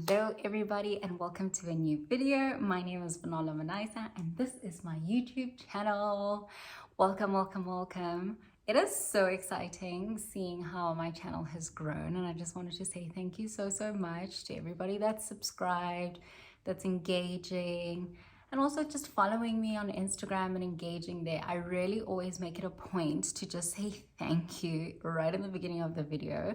Hello everybody and welcome to a new video. My name is Hyperemesis and this is my YouTube channel. Welcome. It is so exciting seeing how my channel has grown, and I just wanted to say thank you so much to everybody that's subscribed, that's engaging, and also just following me on Instagram and engaging there. I really always make it a point to just say thank you right in the beginning of the video,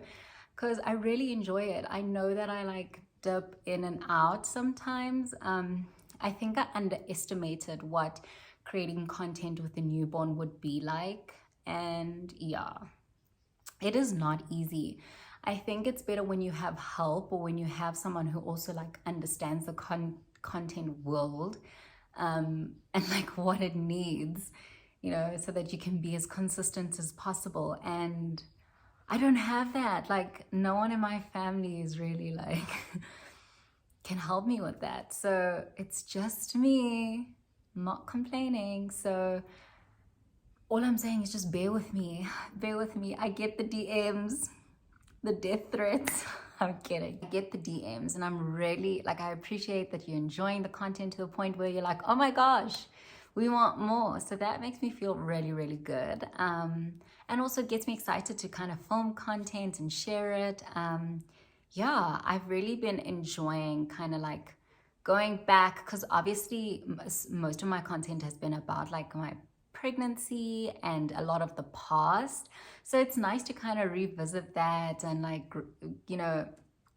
because I really enjoy it. I know that I dip in and out sometimes. I think I underestimated what creating content with a newborn would be like. And yeah, it is not easy. I think it's better when you have help, or when you have someone who also understands the content world, and what it needs, so that you can be as consistent as possible. And I don't have that. No one in my family is really can help me with that. So it's just me, not complaining. So all I'm saying is just bear with me. I get the DMs, the death threats. I'm kidding. I get the DMs, and I'm really I appreciate that you're enjoying the content to the point where you're like, oh my gosh, we want more. So that makes me feel really good, and also gets me excited to kind of film content and share it. Yeah, I've really been enjoying kind of going back, because obviously most of my content has been about my pregnancy and a lot of the past. So it's nice to kind of revisit that and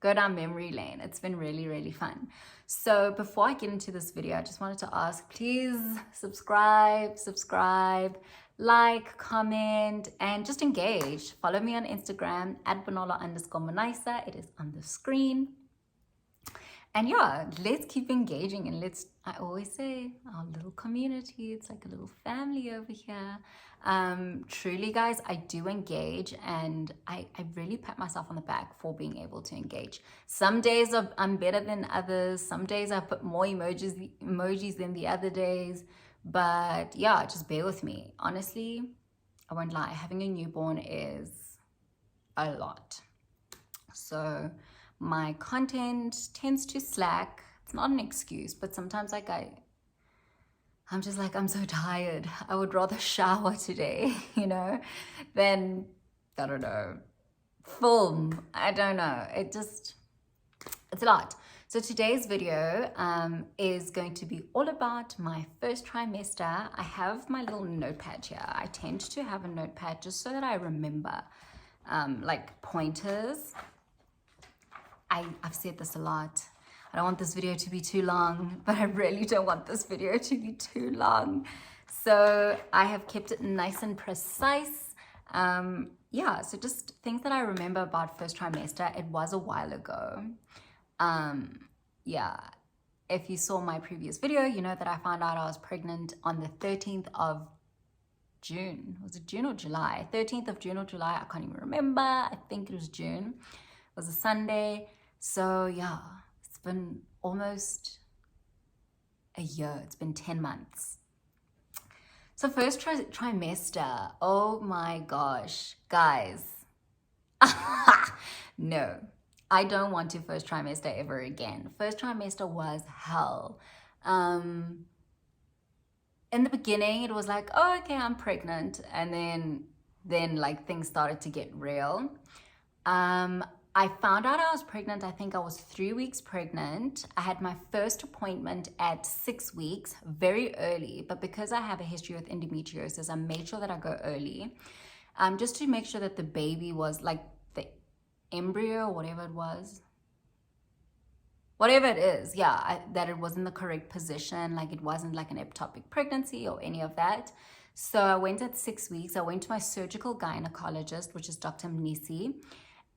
go down memory lane. It's been really fun. So before I get into this video, I just wanted to ask, please subscribe, like, comment, and just engage. Follow me on Instagram at @Bonola_Manaisa. It is on the screen. And yeah, let's keep engaging, and I always say, our little community, it's like a little family over here. Truly guys, I do engage, and I really pat myself on the back for being able to engage. Some days I'm better than others. Some days I put more emojis than the other days. But yeah, just bear with me. Honestly, I won't lie, having a newborn is a lot. So my content tends to slack. It's not an excuse, but sometimes I'm just I'm so tired. I would rather shower today, than, I don't know, film. I don't know. It's a lot. So today's video is going to be all about my first trimester. I have my little notepad here. I tend to have a notepad just so that I remember pointers. I've said this a lot. I don't want this video to be too long, but I really don't want this video to be too long. So I have kept it nice and precise. Yeah, so just things that I remember about first trimester. It was a while ago. Yeah, if you saw my previous video, you know that I found out I was pregnant on the 13th of June. Was it June or July? 13th of June or July? I can't even remember. I think it was June. It was a Sunday. So yeah, it's been almost a year. It's been 10 months. So first trimester, oh my gosh, guys. No, I don't want to first trimester ever again. First trimester was hell. In the beginning, it was oh, okay, I'm pregnant. And then things started to get real. I found out I was pregnant. I think I was 3 weeks pregnant. I had my first appointment at 6 weeks, very early. But because I have a history with endometriosis, I made sure that I go early, just to make sure that the baby was the embryo, whatever it was, whatever it is, yeah, that it was in the correct position. It wasn't an ectopic pregnancy or any of that. So I went at 6 weeks. I went to my surgical gynecologist, which is Dr. Mnisi.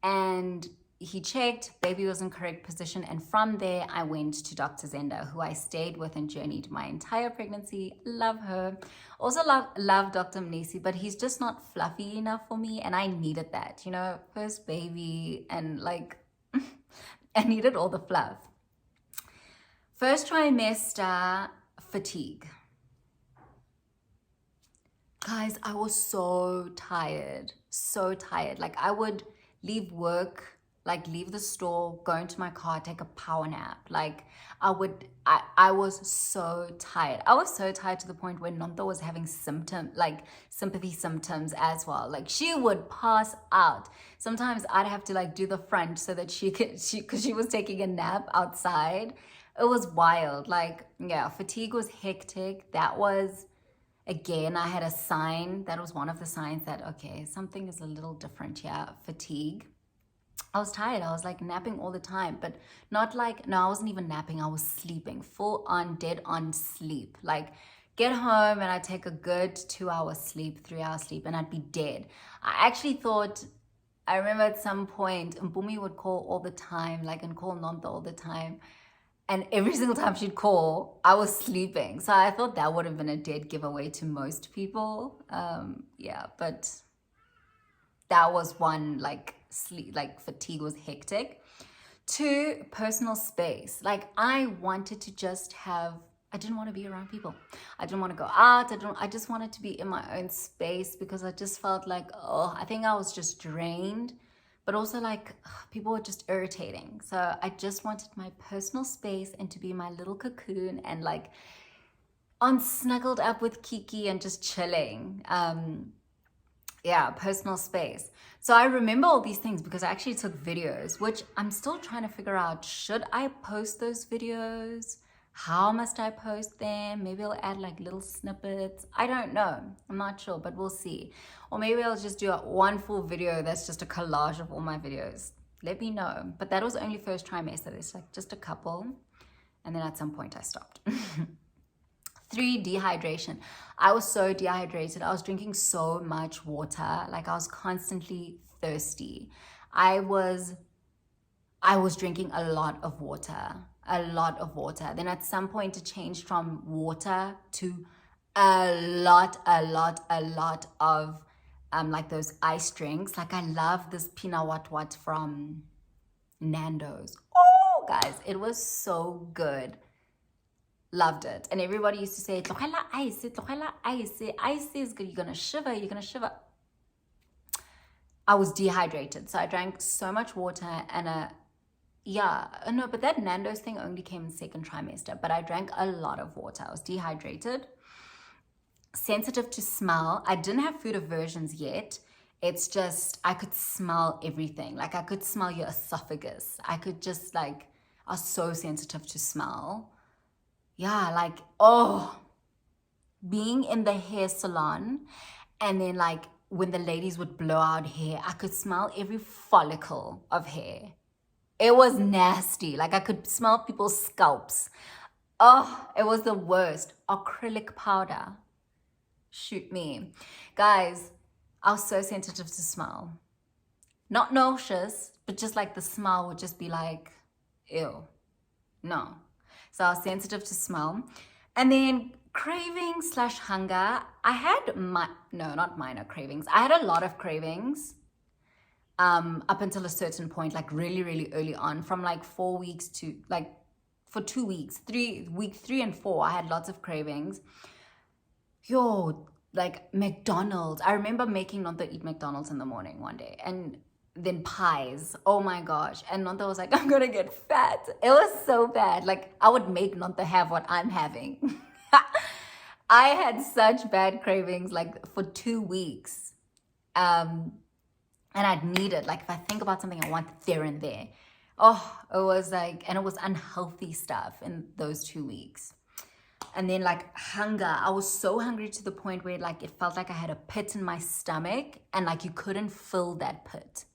And he checked, baby was in correct position. And from there, I went to Dr. Zenda, who I stayed with and journeyed my entire pregnancy. Love her. Also love Dr. Mnisi, but he's just not fluffy enough for me. And I needed that, first baby, and I needed all the fluff. First trimester fatigue. Guys, I was so tired. I would leave work like leave the store, go into my car, take a power nap. Like I was so tired. I was so tired to the point where Nonto was having sympathy symptoms as well. Like she would pass out. Sometimes I'd have to like do the front so that because she was taking a nap outside. It was wild. Like, yeah, fatigue was hectic. That was, again, I had a sign. That was one of the signs that, okay, something is a little different here. Fatigue. I was tired. I was like napping all the time, but not like, no, I wasn't even napping. I was sleeping, full on, dead on sleep. Like, get home and I'd take a good 2 hour sleep, 3 hour sleep, and I'd be dead. I actually thought, I remember at some point, Mpumi would call all the time, like, and call Nonto all the time. And every single time she'd call, I was sleeping. So I thought that would have been a dead giveaway to most people. Yeah, but that was one, like, sleep, like fatigue was hectic. 2, personal space. Like I wanted to just have, I didn't want to be around people. I didn't want to go out. I just wanted to be in my own space because I just felt like, oh, I think I was just drained. But also like people were just irritating. So I just wanted my personal space and to be my little cocoon and like snuggled up with Kiki and just chilling. Yeah, personal space. So I remember all these things because I actually took videos, which I'm still trying to figure out, should I post those videos? How must I post them? Maybe I'll add like little snippets. I don't know. I'm not sure, but we'll see. Or maybe I'll just do one full video that's just a collage of all my videos. Let me know. But that was only first trimester. There's like just a couple. And then at some point I stopped. 3, dehydration. I was so dehydrated. I was drinking so much water. Like I was constantly thirsty. I was drinking a lot of water. Then at some point it changed from water to a lot of like those ice drinks. Like I love this Pina Wat Wat from Nando's. Oh, guys, it was so good. Loved it. And everybody used to say, "Tlogela ice, tlogela ice. Ice is good. You're gonna shiver, you're gonna shiver." I was dehydrated. So I drank so much water and no, but that Nando's thing only came in second trimester. But I drank a lot of water. I was dehydrated. Sensitive to smell. I didn't have food aversions yet. It's just, I could smell everything. Like I could smell your esophagus. I could just like, I was so sensitive to smell. Yeah, like, oh, being in the hair salon and then like when the ladies would blow out hair, I could smell every follicle of hair. It was nasty. Like I could smell people's scalps. Oh, it was the worst. Acrylic powder. Shoot me. Guys, I was so sensitive to smell. Not nauseous, but just like the smell would just be like, ew. No. So I was sensitive to smell. And then cravings / hunger. I had not minor cravings. I had a lot of cravings up until a certain point, like really, really early on, from like 4 weeks to like for 2 weeks, week 3 and 4, I had lots of cravings. Like McDonald's. I remember making Nonto eat McDonald's in the morning one day, and then pies. Oh my gosh. And Nonto was like, I'm gonna get fat. It was so bad. Like I would make Nonto have what I'm having. I had such bad cravings like for 2 weeks. And I'd need it. Like if I think about something I want there and there. Oh, it was like, and it was unhealthy stuff in those 2 weeks. And then like hunger. I was so hungry to the point where like it felt like I had a pit in my stomach and like you couldn't fill that pit.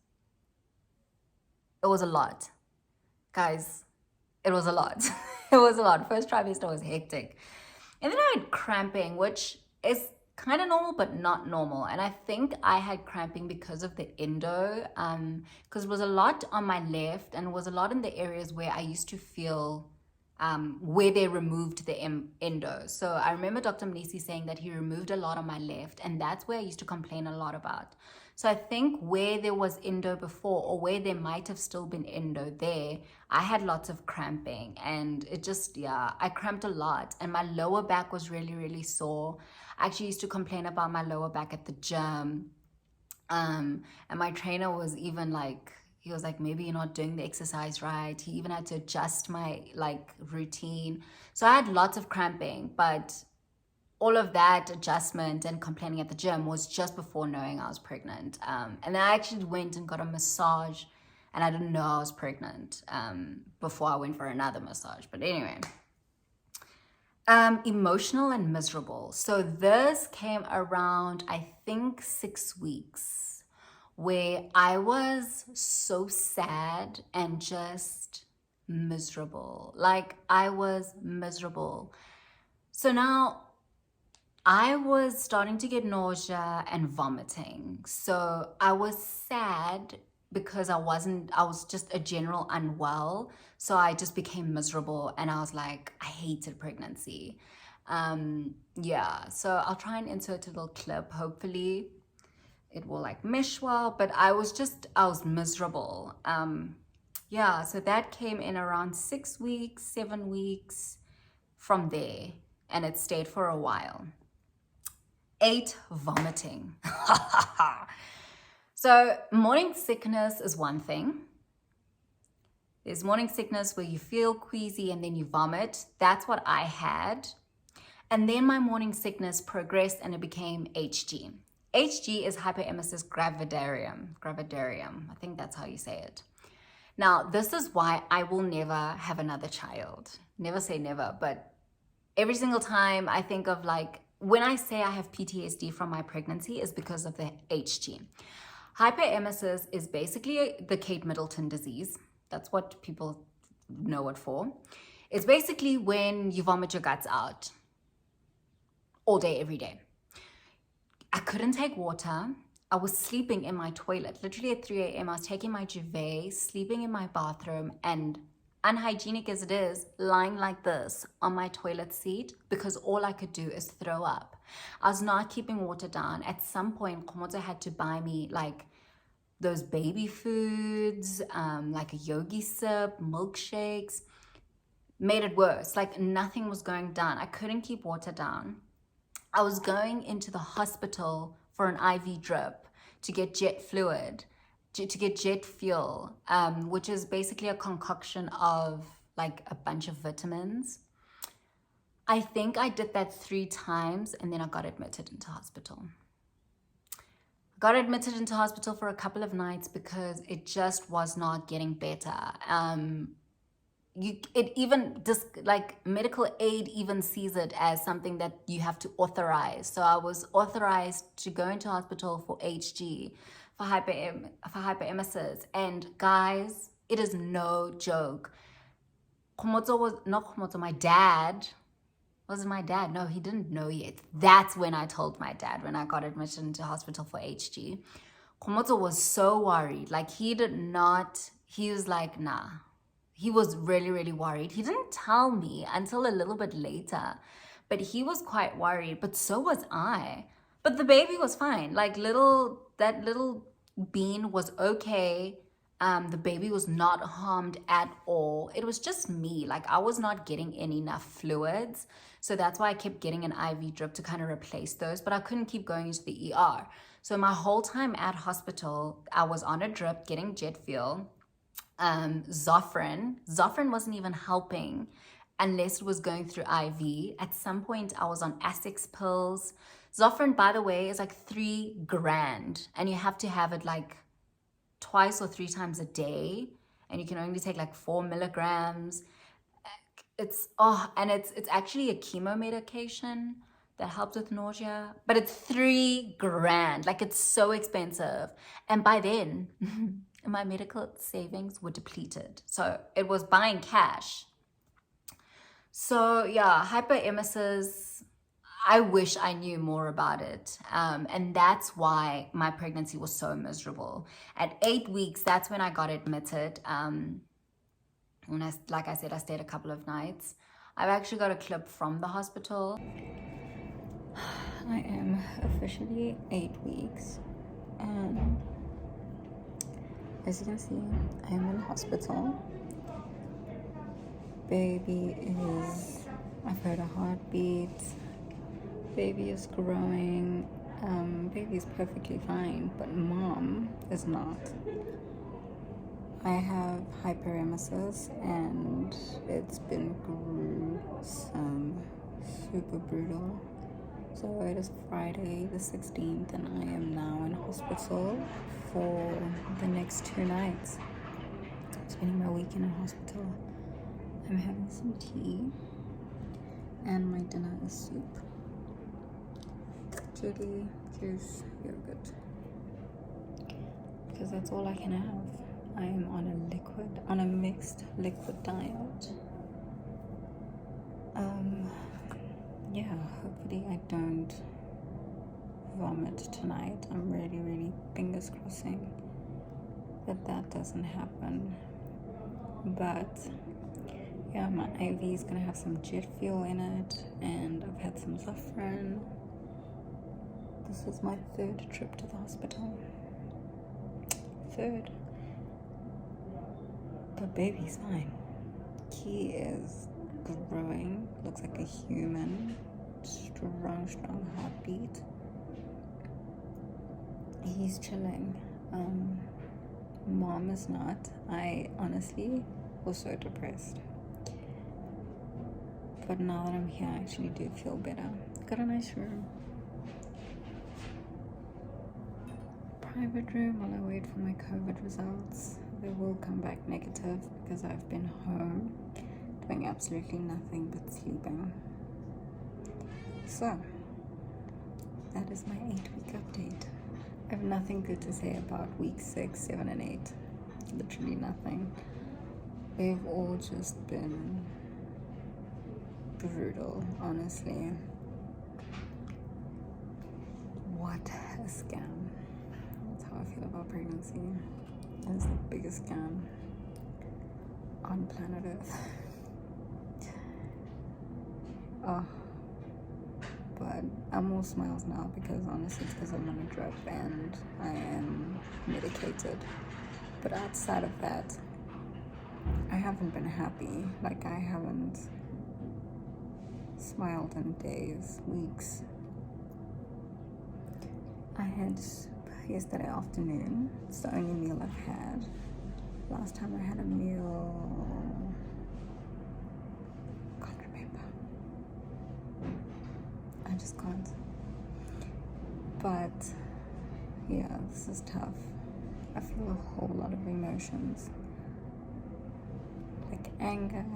It was a lot. Guys, it was a lot. It was a lot. First trimester was hectic. And then I had cramping, which is kind of normal, but not normal. And I think I had cramping because of the endo, because it was a lot on my left and it was a lot in the areas where I used to feel where they removed the endo. So I remember Dr. Mnisi saying that he removed a lot on my left, and that's where I used to complain a lot about. So I think where there was endo before, or where there might have still been endo there, I had lots of cramping, and it just, I cramped a lot, and my lower back was really, really sore. I actually used to complain about my lower back at the gym, and my trainer was even like, he was like, maybe you're not doing the exercise right. He even had to adjust my like routine. So I had lots of cramping, but all of that adjustment and complaining at the gym was just before knowing I was pregnant. And then I actually went and got a massage, and I didn't know I was pregnant before I went for another massage. But anyway, emotional and miserable. So this came around, I think, 6 weeks, where I was so sad and just miserable. Like, I was miserable. So now I was starting to get nausea and vomiting. So I was sad because I was just a general unwell. So I just became miserable, and I was like, I hated pregnancy. Yeah, so I'll try and insert a little clip. Hopefully it will like mesh well, but I was miserable. Yeah, so that came in around 6 weeks, 7 weeks from there, and it stayed for a while. 8, vomiting. So morning sickness is one thing. There's morning sickness where you feel queasy and then you vomit. That's what I had. And then my morning sickness progressed and it became HG. HG is hyperemesis gravidarum. Gravidarum, I think that's how you say it. Now, this is why I will never have another child. Never say never, but every single time I think of like, when I say I have PTSD from my pregnancy is because of the HG. Hyperemesis is basically the Kate Middleton disease. That's what people know it for. It's basically when you vomit your guts out all day, every day. I couldn't take water. I was sleeping in my toilet. Literally at 3 a.m. I was taking my duvet, sleeping in my bathroom, and unhygienic as it is, lying like this on my toilet seat because all I could do is throw up. I was not keeping water down. At some point, Komodo had to buy me like those baby foods, like a yogi sip, milkshakes. Made it worse. Like nothing was going down. I couldn't keep water down. I was going into the hospital for an IV drip to get jet fluid, to get jet fuel, which is basically a concoction of like a bunch of vitamins. I think I did that 3 times and then I got admitted into hospital. Got admitted into hospital for a couple of nights because it just was not getting better. Medical aid even sees it as something that you have to authorize. So I was authorized to go into hospital for HG, for hyperemesis. And guys, it is no joke. My dad, wasn't my dad? No, he didn't know yet. That's when I told my dad, when I got admitted into hospital for HG. Komoto was so worried. Like he was like, nah. He was really, really worried. He didn't tell me until a little bit later, but he was quite worried, but so was I. But the baby was fine. Like that little bean was okay. The baby was not harmed at all. It was just me. Like I was not getting enough fluids. So that's why I kept getting an IV drip to kind of replace those, but I couldn't keep going into the ER. So my whole time at hospital, I was on a drip getting jet fuel. Zofran wasn't even helping unless it was going through IV. At some point I was on Asics pills. Zofran, by the way, is like $3,000 and you have to have it like twice or 3 times a day, and you can only take like 4 milligrams. It's actually a chemo medication that helps with nausea, but it's $3,000. Like it's so expensive. And by then my medical savings were depleted. So it was buying cash. So yeah, hyperemesis, I wish I knew more about it. And that's why my pregnancy was so miserable. At 8 weeks, that's when I got admitted. Like I said, I stayed a couple of nights. I've actually got a clip from the hospital. I am officially 8 weeks. As you can see, I am in hospital. Baby is, I've heard a heartbeat. Baby is growing. Baby is perfectly fine, but mom is not. I have hyperemesis and it's been gruesome, super brutal. So it is Friday the 16th and I am now in hospital for the next 2 nights. Spending my weekend in hospital. I'm having some tea and my dinner is soup. Chili, juice, yogurt. Because that's all I can have. I am on a mixed liquid diet. Yeah, hopefully I don't vomit tonight. I'm really fingers crossing that doesn't happen. But yeah, my IV is gonna have some jet fuel in it, and I've had some Zofran. This is my 3rd trip to the hospital. 3rd. But baby's fine. He is growing, looks like a human. Strong heartbeat. He's chilling. Mom is not. I honestly was so depressed. But now that I'm here, I actually do feel better. Got a nice room. Private room while I wait for my COVID results. They will come back negative because I've been home doing absolutely nothing but sleeping. So, that is my 8-week update. I have nothing good to say about week 6, 7, and 8. Literally nothing. They've all just been brutal, honestly. What a scam. That's how I feel about pregnancy. It's the biggest scam on planet Earth. Oh, but I'm all smiles now because honestly it's because I'm on a drug and I am medicated. But outside of that, I haven't been happy. Like, I haven't smiled in days, weeks. I had soup yesterday afternoon. It's the only meal I've had. Last time I had a meal, can't remember. I just can't. But yeah, this is tough. I feel a whole lot of emotions, like anger,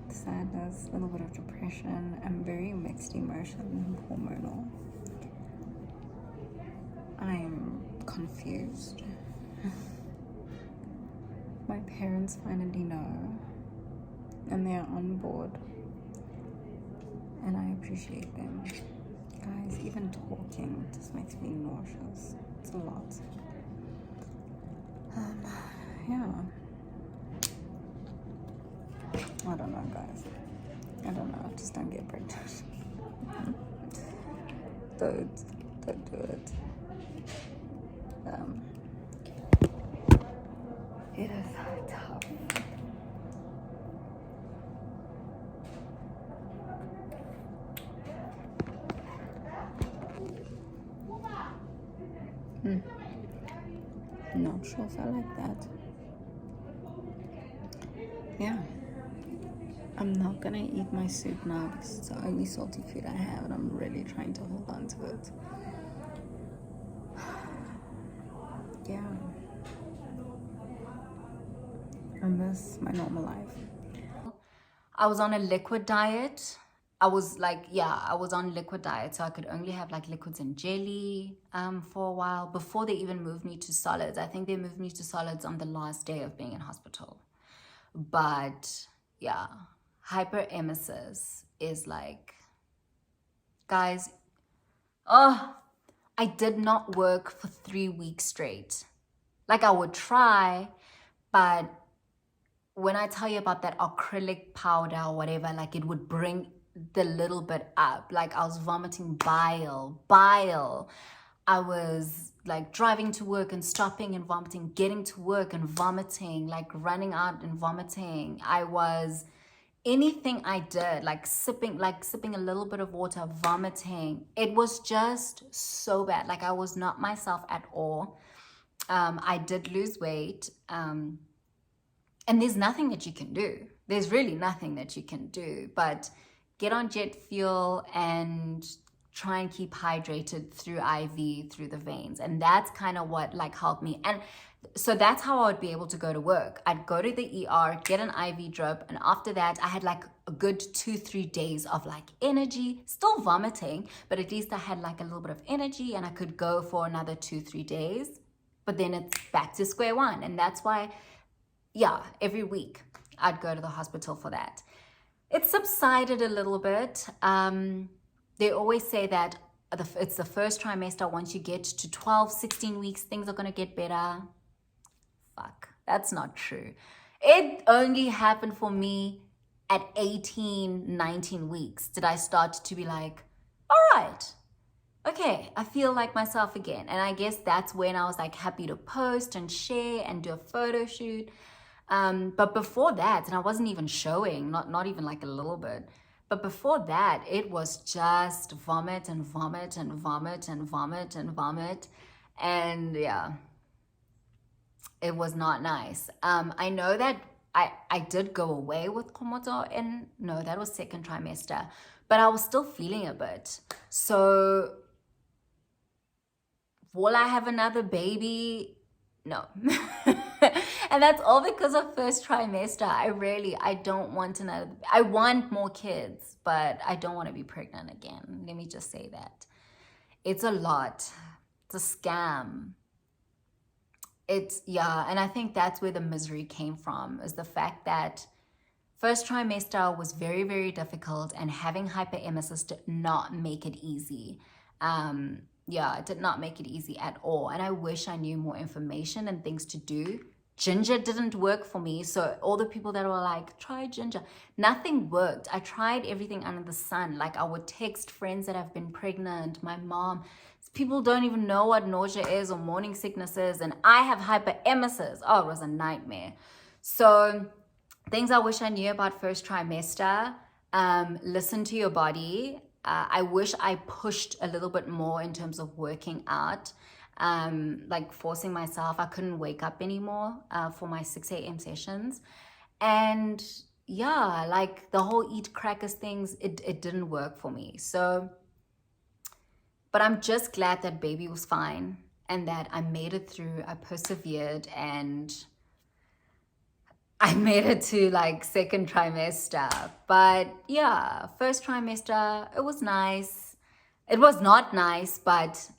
sadness, a little bit of depression, and very mixed emotion, hormonal. I'm confused. My parents finally know, and they're on board, and I appreciate them. Guys, even talking just makes me nauseous. It's a lot. Yeah. I don't know, guys. I don't know. Just don't get pregnant. Don't do it. It is tough. Not sure if I like that. Yeah. I'm not gonna eat my soup now because it's the only salty food I have and I'm really trying to hold on to it. Yeah. I miss my normal life. I was on a liquid diet. I was on liquid diet, so I could only have like liquids and jelly for a while before they even moved me to solids. I think they moved me to solids on the last day of being in hospital. But yeah, hyperemesis is like, guys, I did not work for 3 weeks straight. Like, I would try, but when I tell you about that acrylic powder or whatever, like, it would bring the little bit up. Like, I was vomiting bile. I was like driving to work and stopping and vomiting, getting to work and vomiting, like running out and vomiting. I was, anything I did, like sipping a little bit of water, vomiting. It was just so bad. Like, I was not myself at all. I did lose weight. And there's nothing that you can do. There's really nothing that you can do but get on jet fuel and try and keep hydrated through IV, through the veins. And that's kind of what like helped me. And so that's how I would be able to go to work. I'd go to the ER, get an IV drip, and after that I had like a good 2-3 days of like energy, still vomiting, but at least I had like a little bit of energy and I could go for another 2-3 days. But then it's back to square one. And that's why, yeah, every week I'd go to the hospital for that. It subsided a little bit. They always say that it's the first trimester. Once you get to 12, 16 weeks, things are going to get better. Fuck, that's not true. It only happened for me at 18, 19 weeks. Did I start to be like, all right, okay, I feel like myself again. And I guess that's when I was like happy to post and share and do a photo shoot. But before that, and I wasn't even showing, not even like a little bit. But before that, it was just vomit and vomit and vomit and vomit and vomit. And yeah, it was not nice. I know that I did go away with komodo and no, that was second trimester, but I was still feeling a bit. So will I have another baby? No. And that's all because of first trimester. I don't want another. I want more kids, but I don't want to be pregnant again. Let me just say that. It's a lot. It's a scam. Yeah, and I think that's where the misery came from, is the fact that first trimester was very, very difficult, and having hyperemesis did not make it easy. Yeah, it did not make it easy at all. And I wish I knew more information and things to do. Ginger didn't work for me. So all the people that were like, try ginger, nothing worked. I tried everything under the sun. Like I would text friends that have been pregnant, my mom. People don't even know what nausea is or morning sickness is. And I have hyperemesis. Oh, it was a nightmare. So things I wish I knew about first trimester. Listen to your body. I wish I pushed a little bit more in terms of working out, like forcing myself. I couldn't wake up anymore for my 6 a.m. sessions. And yeah, like the whole eat crackers things, it didn't work for me. So, but I'm just glad that baby was fine and that I made it through. I persevered and I made it to like second trimester. But yeah, first trimester, it was nice. It was not nice, but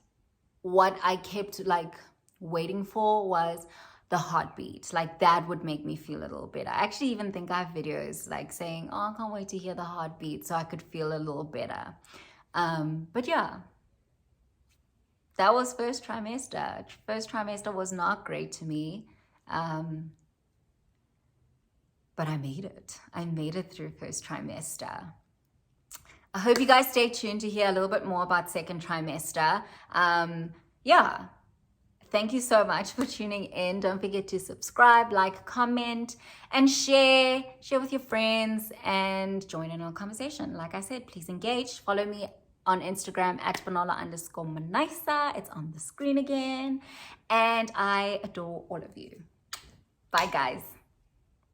what I kept like waiting for was the heartbeat. Like that would make me feel a little better. I actually even think I have videos like saying, oh, I can't wait to hear the heartbeat so I could feel a little better. But yeah, that was first trimester. First trimester was not great to me. But I made it. I made it through first trimester. I hope you guys stay tuned to hear a little bit more about second trimester. Yeah, thank you so much for tuning in. Don't forget to subscribe, like, comment, and share. Share with your friends and join in our conversation. Like I said, please engage. Follow me on Instagram at Banola_Manaisa. It's on the screen again. And I adore all of you. Bye, guys.